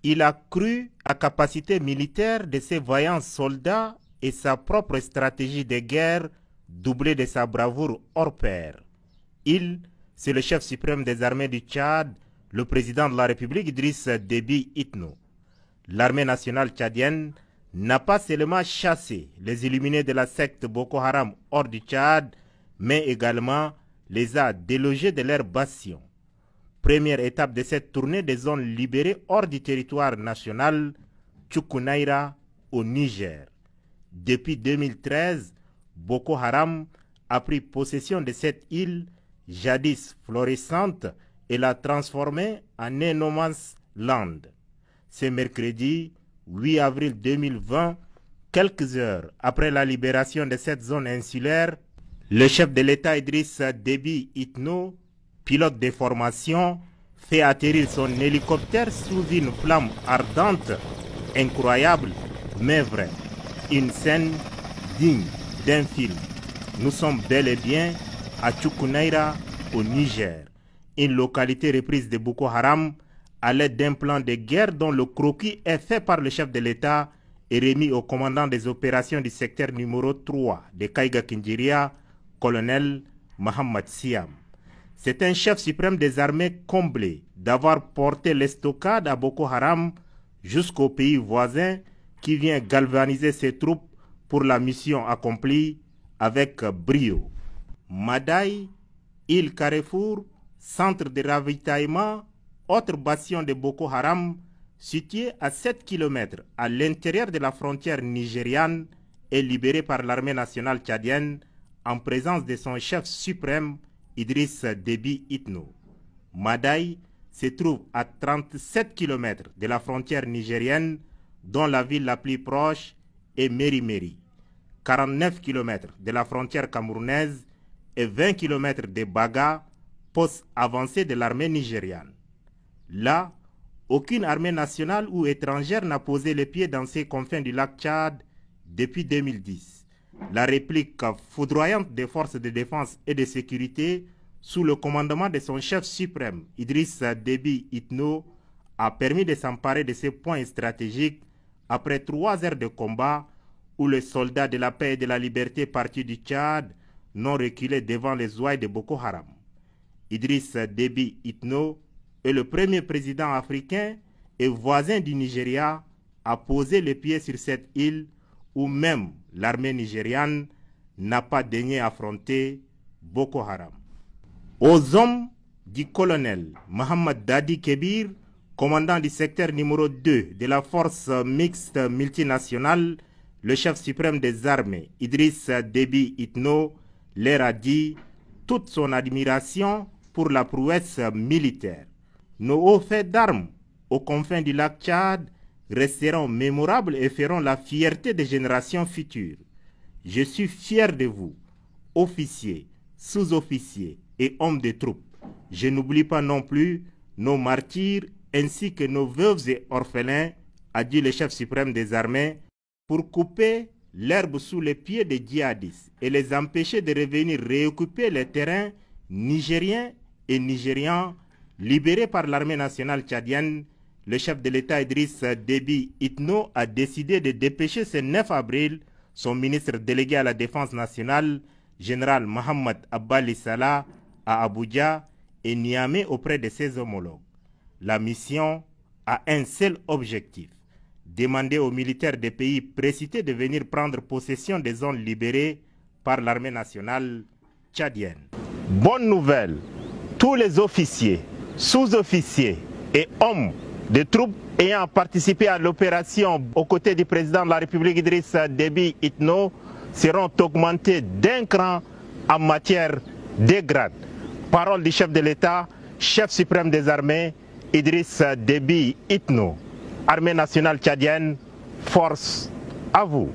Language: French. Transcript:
Il a cru à capacité militaire de ses vaillants soldats et sa propre stratégie de guerre doublée de sa bravoure hors pair. C'est le chef suprême des armées du Tchad, le président de la République Idriss Déby Itno. L'armée nationale tchadienne n'a pas seulement chassé les illuminés de la secte Boko Haram hors du Tchad, mais également les a délogés de leur bastion. Première étape de cette tournée des zones libérées hors du territoire national, Tchoukounayra au Niger. Depuis 2013, Boko Haram a pris possession de cette île jadis florissante et l'a transformée en un no man's land. Ce mercredi 8 avril 2020, quelques heures après la libération de cette zone insulaire, le chef de l'État Idriss Déby Itno, pilote de formation, fait atterrir son hélicoptère sous une flamme ardente, incroyable mais vraie. Une scène digne d'un film. Nous sommes bel et bien à Tchoukounayra au Niger, une localité reprise de Boko Haram à l'aide d'un plan de guerre dont le croquis est fait par le chef de l'État et remis au commandant des opérations du secteur numéro 3 de Kaiga Kinjiria, colonel Mohamed Siam. C'est un chef suprême des armées comblé d'avoir porté l'estocade à Boko Haram jusqu'au pays voisin qui vient galvaniser ses troupes pour la mission accomplie avec brio. Madaï, île Carrefour, centre de ravitaillement, autre bastion de Boko Haram, situé à 7 km à l'intérieur de la frontière nigériane, est libéré par l'armée nationale tchadienne en présence de son chef suprême, Idriss Déby Itno. Madaï se trouve à 37 km de la frontière nigérienne, dont la ville la plus proche est Méri-Méri, 49 km de la frontière camerounaise et 20 km de Baga, poste avancé de l'armée nigériane. Là, aucune armée nationale ou étrangère n'a posé les pieds dans ces confins du lac Tchad depuis 2010. La réplique foudroyante des forces de défense et de sécurité sous le commandement de son chef suprême, Idriss Déby Itno, a permis de s'emparer de ces points stratégiques après 3 heures de combat où les soldats de la paix et de la liberté partis du Tchad n'ont reculé devant les ouailles de Boko Haram. Idriss Déby Itno est le premier président africain et voisin du Nigeria à poser les pieds sur cette île où même l'armée nigériane n'a pas daigné affronter Boko Haram. Aux hommes du colonel Mohamed Dadi Kébir, commandant du secteur numéro 2 de la force mixte multinationale, le chef suprême des armées, Idriss Déby Itno, leur a dit toute son admiration pour la prouesse militaire. Nos hauts faits d'armes aux confins du lac Tchad resteront mémorables et feront la fierté des générations futures. Je suis fier de vous, officiers, sous-officiers et hommes de troupes. Je n'oublie pas non plus nos martyrs ainsi que nos veuves et orphelins, a dit le chef suprême des armées, pour couper l'herbe sous les pieds des djihadistes et les empêcher de revenir réoccuper les terrains nigériens et nigérians libérés par l'armée nationale tchadienne. Le chef de l'État Idriss Déby Itno a décidé de dépêcher ce 9 avril son ministre délégué à la défense nationale, général Mohamed Abbali Salah, à Abuja et Niamey auprès de ses homologues. La mission a un seul objectif: demander aux militaires des pays précités de venir prendre possession des zones libérées par l'armée nationale tchadienne. Bonne nouvelle, tous les officiers, sous-officiers et hommes de troupes ayant participé à l'opération aux côtés du président de la République Idriss Déby Itno seront augmentés d'un cran en matière de grade. Parole du chef de l'État, chef suprême des armées, Idriss Déby Itno. Armée nationale tchadienne, force à vous.